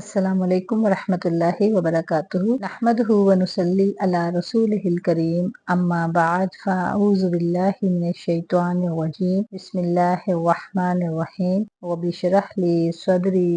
السلام علیکم ورحمۃ اللہ وبرکاتہ نحمدہ ونصلی علی رسولہ الکریم اما بعد فاعوذ باللہ من الشیطان الرجیم بسم اللہ الرحمن الرحیم رب اشرح لی صدری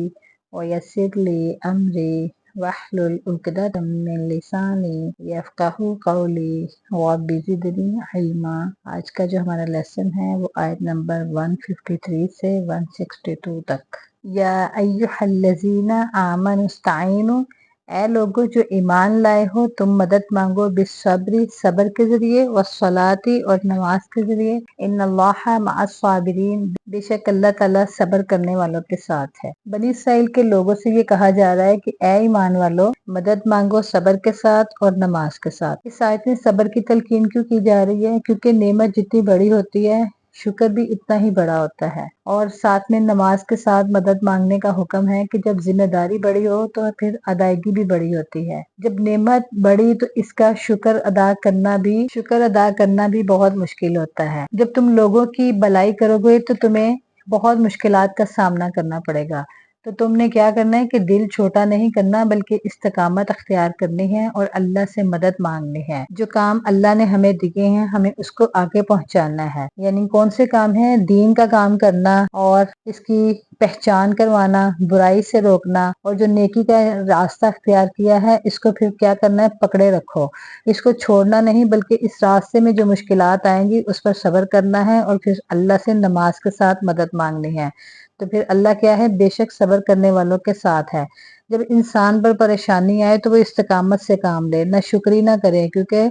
ویسر لی امری واحلل عقدۃ من لسانی یفقہوا قولی رب زدنی علما۔ آج کا جو ہمارا لیسن ہے وہ آیت نمبر 153 سے 162 تک۔ یا ایہا الذین آمنوا استعینوا، اے لوگو جو ایمان لائے ہو تم مدد مانگو بالصبر، صبر کے ذریعے، والصلاۃ اور نماز کے ذریعے، ان اللہ مع الصابرین، بے شک اللہ تعالیٰ صبر کرنے والوں کے ساتھ ہے۔ بنی اسرائیل کے لوگوں سے یہ کہا جا رہا ہے کہ اے ایمان والو مدد مانگو صبر کے ساتھ اور نماز کے ساتھ۔ اس آیت میں صبر کی تلقین کیوں کی جا رہی ہے؟ کیونکہ نعمت جتنی بڑی ہوتی ہے شکر بھی اتنا ہی بڑا ہوتا ہے، اور ساتھ میں نماز کے ساتھ مدد مانگنے کا حکم ہے کہ جب ذمہ داری بڑی ہو تو پھر ادائیگی بھی بڑی ہوتی ہے۔ جب نعمت بڑی تو اس کا شکر ادا کرنا بھی بہت مشکل ہوتا ہے۔ جب تم لوگوں کی بھلائی کرو گے تو تمہیں بہت مشکلات کا سامنا کرنا پڑے گا، تو تم نے کیا کرنا ہے کہ دل چھوٹا نہیں کرنا بلکہ استقامت اختیار کرنی ہے اور اللہ سے مدد مانگنی ہے۔ جو کام اللہ نے ہمیں دیے ہیں ہمیں اس کو آگے پہنچانا ہے۔ یعنی کون سے کام ہیں؟ دین کا کام کرنا اور اس کی پہچان کروانا، برائی سے روکنا، اور جو نیکی کا راستہ اختیار کیا ہے اس کو پھر کیا کرنا ہے؟ پکڑے رکھو، اس کو چھوڑنا نہیں بلکہ اس راستے میں جو مشکلات آئیں گی اس پر صبر کرنا ہے اور پھر اللہ سے نماز کے ساتھ مدد مانگنی ہے۔ تو پھر اللہ کیا ہے؟ بے شک صبر کرنے والوں کے ساتھ ہے۔ جب انسان پر پریشانی آئے تو وہ استقامت سے کام لے، نہ شکری نہ کرے، کیونکہ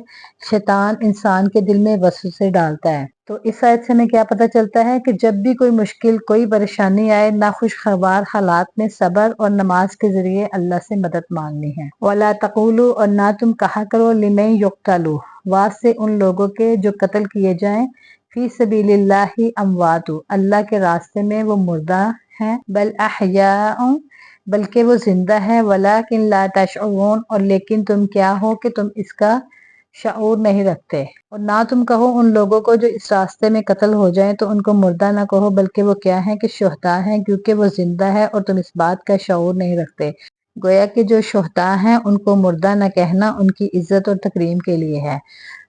شیطان انسان کے دل میں وسوسے ڈالتا ہے۔ تو اس آیت سے ہمیں کیا پتہ چلتا ہے کہ جب بھی کوئی مشکل، کوئی پریشانی آئے، ناخوشگوار حالات میں صبر اور نماز کے ذریعے اللہ سے مدد مانگنی ہے۔ وَلَا تَقُولُوا، اور نہ تم کہا کرو، لِمَن يُقْتَلُ، واسطے ان لوگوں کے جو قتل کیے جائیں، فی سبیل اللہ اموات، اللہ کے راستے میں وہ مردہ ہیں، بل احیاء، بلکہ وہ زندہ ہے، ولیکن لا تشعرون، اور لیکن تم کیا ہو کہ تم اس کا شعور نہیں رکھتے۔ اور نہ تم کہو ان لوگوں کو جو اس راستے میں قتل ہو جائیں تو ان کو مردہ نہ کہو بلکہ وہ کیا ہیں کہ شہداء ہیں، کیونکہ وہ زندہ ہے اور تم اس بات کا شعور نہیں رکھتے۔ گویا کہ جو شہداء ہیں ان کو مردہ نہ کہنا ان کی عزت اور تکریم کے لیے ہے۔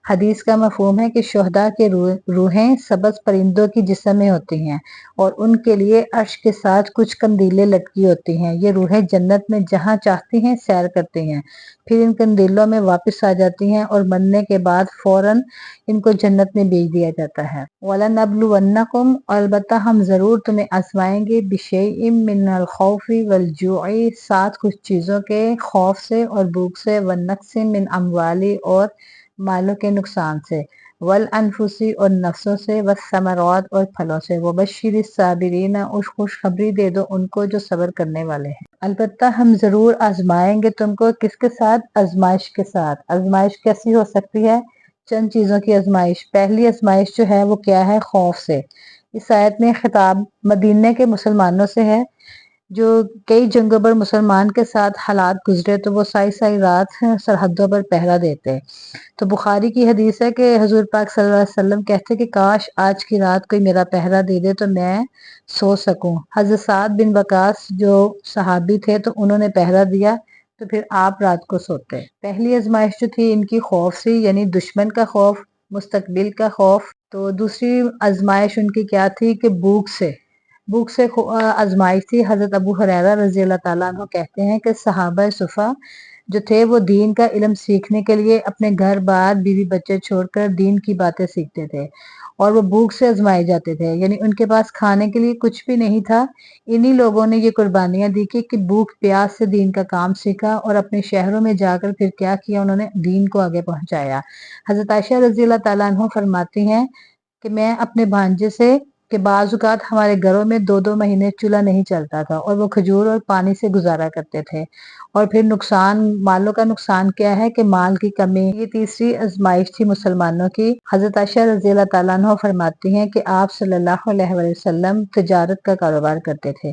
حدیث کا مفہوم ہے کہ شہداء کے روحیں سبز پرندوں کی جسم میں ہوتی ہیں اور ان کے لیے عرش کے ساتھ کچھ قندیلیں لٹکی ہوتی ہیں۔ یہ روحیں جنت میں جہاں چاہتی ہیں سیر کرتی ہیں، پھر ان قندیلوں میں واپس آ جاتی ہیں اور مرنے کے بعد فوراً ان کو جنت میں بھیج دیا جاتا ہے۔ وَلَنَبْلُوَنَّكُمْ، البتہ ہم ضرور تمہیں آزمائیں گے، بِشَيْءٍ مِّنَ الْخَوْفِ وَالْجُوعِ، ساتھ کچھ چیزوں کے خوف سے اور بھوک سے، وَالنَّقْصِ مِنْ الْأَمْوَالِ، اور مالوں کے نقصان سے، وَالْأَنفُسِ، اور نفسوں سے، وَالثَّمَرَاتِ، اور پھلوں سے، وَبَشِّرِ الصَّابِرِينَ، اور خوشخبری دے دو ان کو جو صبر کرنے والے ہیں۔ البتہ ہم ضرور آزمائیں گے تم کو، کس کے ساتھ؟ آزمائش کے ساتھ۔ آزمائش کیسی ہو سکتی ہے؟ چند چیزوں کی آزمائش۔ پہلی آزمائش جو ہے وہ کیا ہے؟ خوف سے۔ اس آیت میں خطاب مدینے کے مسلمانوں سے ہے جو کئی جنگوں پر مسلمان کے ساتھ حالات گزرے تو وہ سائی سائی رات سرحدوں پر پہرا دیتے۔ تو بخاری کی حدیث ہے کہ حضور پاک صلی اللہ علیہ وسلم کہتے کہ کاش آج کی رات کوئی میرا پہرا دے دے تو میں سو سکوں۔ حضرت سعد بن وقاص جو صحابی تھے تو انہوں نے پہرا دیا تو پھر آپ رات کو سوتے۔ پہلی آزمائش جو تھی ان کی خوف سی، یعنی دشمن کا خوف، مستقبل کا خوف۔ تو دوسری آزمائش ان کی کیا تھی کہ بھوک سے آزمائش تھی۔ حضرت ابو ہریرہ رضی اللہ تعالیٰ عنہ کہتے ہیں کہ صحابہ صفا جو تھے وہ دین کا علم سیکھنے کے لیے اپنے گھر بار بیوی بچے چھوڑ کر دین کی باتیں سیکھتے تھے، اور وہ بھوک سے آزمائے جاتے تھے، یعنی ان کے پاس کھانے کے لیے کچھ بھی نہیں تھا۔ انہی لوگوں نے یہ قربانیاں دی کہ بھوک پیاس سے دین کا کام سیکھا اور اپنے شہروں میں جا کر پھر کیا کیا؟ انہوں نے دین کو آگے پہنچایا۔ حضرت عائشہ رضی اللہ تعالیٰ عنہ فرماتی ہیں کہ میں اپنے بھانجے سے کہ بعض اوقات ہمارے گھروں میں 2 مہینے چولہا نہیں چلتا تھا اور وہ کھجور اور پانی سے گزارا کرتے تھے، اور پھر مالوں کا نقصان کیا ہے کہ مال کی کمی۔ یہ تیسری آزمائش تھی مسلمانوں کی۔ حضرت عائشہ رضی اللہ تعالیٰ عنہ فرماتی ہیں کہ آپ صلی اللہ علیہ وسلم تجارت کا کاروبار کرتے تھے۔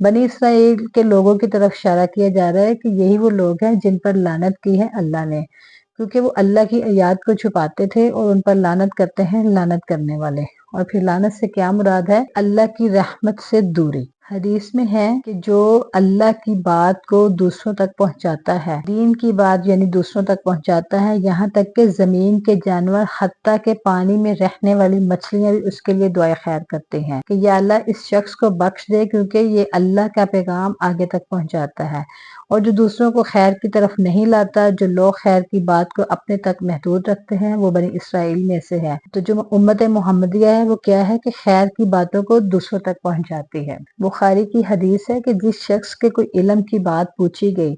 بنی اسرائیل کے لوگوں کی طرف اشارہ کیا جا رہا ہے کہ یہی وہ لوگ ہیں جن پر لعنت کی ہے اللہ نے، کیونکہ وہ اللہ کی آیات کو چھپاتے تھے اور ان پر لعنت کرتے ہیں لعنت کرنے والے۔ اور پھر لعنت سے کیا مراد ہے؟ اللہ کی رحمت سے دوری۔ حدیث میں ہے کہ جو اللہ کی بات کو دوسروں تک پہنچاتا ہے، دین کی بات یعنی دوسروں تک پہنچاتا ہے، یہاں تک کہ زمین کے جانور حتیٰ کہ پانی میں رہنے والی مچھلیاں بھی اس کے لیے دعائے خیر کرتے ہیں کہ یا اللہ اس شخص کو بخش دے کیونکہ یہ اللہ کا پیغام آگے تک پہنچاتا ہے، اور جو دوسروں کو خیر کی طرف نہیں لاتا، جو لوگ خیر کی بات کو اپنے تک محدود رکھتے ہیں، وہ بنی اسرائیل میں سے ہے۔ تو جو امت محمدیہ ہے وہ کیا ہے کہ خیر کی باتوں کو دوسروں تک پہنچاتی ہے۔ بخاری کی حدیث ہے کہ جس شخص کے کوئی علم کی بات پوچھی گئی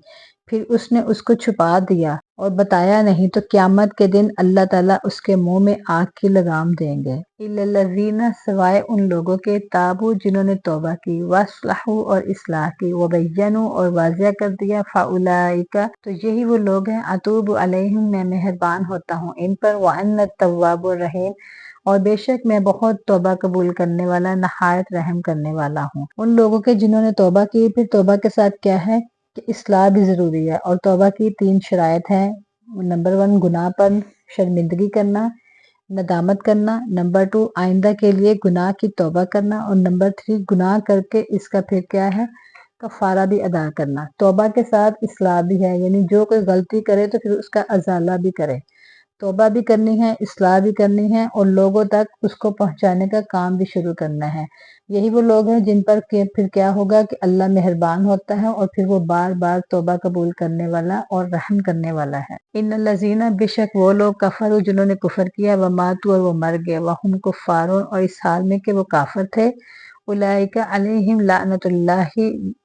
پھر اس نے اس کو چھپا دیا اور بتایا نہیں تو قیامت کے دن اللہ تعالیٰ اس کے منہ میں آگ کی لگام دیں گے۔ اِلَّا الَّذِينَ سوائے ان لوگوں کے تابوا جنہوں نے توبہ کی، وَاصْلَحُوا اور اصلاح کی، وَبَيَّنُوا اور واضح کر دیا، فَأُولَئِكَ تو یہی وہ لوگ ہیں، أَتُوبُ عَلَيْهِمْ میں مہربان ہوتا ہوں ان پر، وَأَنَّ التَّوَّابُ الرَّحِيمُ اور بے شک میں بہت توبہ قبول کرنے والا نہایت رحم کرنے والا ہوں۔ ان لوگوں کے جنہوں نے توبہ کی، پھر توبہ کے ساتھ کیا ہے کہ اصلاح بھی ضروری ہے، اور توبہ کی 3 شرائط ہیں۔ نمبر 1 گناہ پر شرمندگی کرنا، ندامت کرنا، نمبر 2 آئندہ کے لیے گناہ کی توبہ کرنا، اور نمبر 3 گناہ کر کے اس کا پھر کیا ہے کفارہ بھی ادا کرنا۔ توبہ کے ساتھ اصلاح بھی ہے، یعنی جو کوئی غلطی کرے تو پھر اس کا ازالہ بھی کرے، توبہ بھی کرنی ہے، اصلاح بھی کرنی ہے، اور لوگوں تک اس کو پہنچانے کا کام بھی شروع کرنا ہے۔ یہی وہ لوگ ہیں جن پر پھر کیا ہوگا کہ اللہ مہربان ہوتا ہے اور پھر وہ بار بار توبہ قبول کرنے والا اور رحم کرنے والا ہے۔ ان الذین بے شک وہ لوگ کفروا جنہوں نے کفر کیا، وماتوا اور وہ مر گئے، وہم کفار اور اس حال میں کہ وہ کافر تھے، اولئک علیہم لعنت اللہ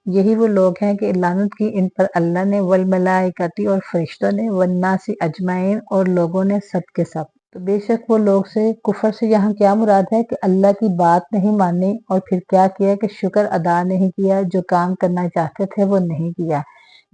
یہی وہ لوگ ہیں کہ لعنت کی ان پر اللہ نے، والملائکۃ اور فرشتوں نے، والناس اجمعین اور لوگوں نے سب کے سب۔ تو بے شک وہ لوگ سے کفر سے یہاں کیا مراد ہے کہ اللہ کی بات نہیں مانی اور پھر کیا کیا کہ شکر ادا نہیں کیا، جو کام کرنا چاہتے تھے وہ نہیں کیا،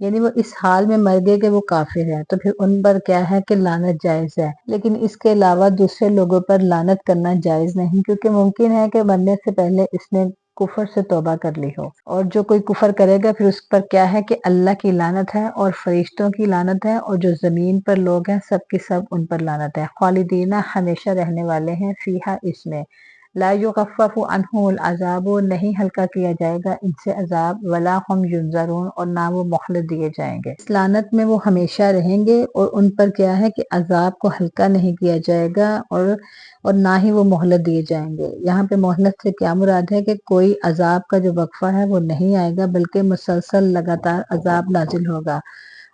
یعنی وہ اس حال میں مر گئے کہ وہ کافر ہے، تو پھر ان پر کیا ہے کہ لعنت جائز ہے۔ لیکن اس کے علاوہ دوسرے لوگوں پر لعنت کرنا جائز نہیں، کیونکہ ممکن ہے کہ مرنے سے پہلے اس نے کفر سے توبہ کر لی ہو، اور جو کوئی کفر کرے گا پھر اس پر کیا ہے کہ اللہ کی لعنت ہے اور فرشتوں کی لعنت ہے، اور جو زمین پر لوگ ہیں سب کی سب ان پر لعنت ہے، خالدین ہمیشہ رہنے والے ہیں، فیہا اس میں، لا یخفف عنہم العذاب نہیں ہلکا کیا جائے گا ان سے عذاب، ولا ہم ینظرون اور نہ وہ مہلت دیے جائیں گے۔ اس لعنت میں وہ ہمیشہ رہیں گے اور ان پر کیا ہے کہ عذاب کو ہلکا نہیں کیا جائے گا، اور نہ ہی وہ مہلت دیے جائیں گے۔ یہاں پہ مہلت سے کیا مراد ہے کہ کوئی عذاب کا جو وقفہ ہے وہ نہیں آئے گا، بلکہ مسلسل لگاتار عذاب نازل ہوگا،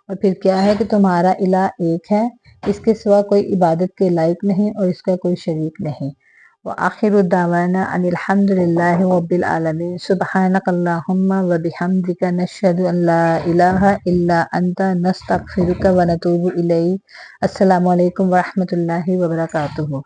اور پھر کیا ہے کہ تمہارا الہ ایک ہے، اس کے سوا کوئی عبادت کے لائق نہیں اور اس کا کوئی شریک نہیں۔ وآخر دعوانا ان الحمد للہ رب العالمین، سبحانک اللہم وبحمدک، نشہد ان لا الہ الا انت، نستغفرک ونتوب الیک۔ السلام علیکم ورحمۃ اللہ وبرکاتہ۔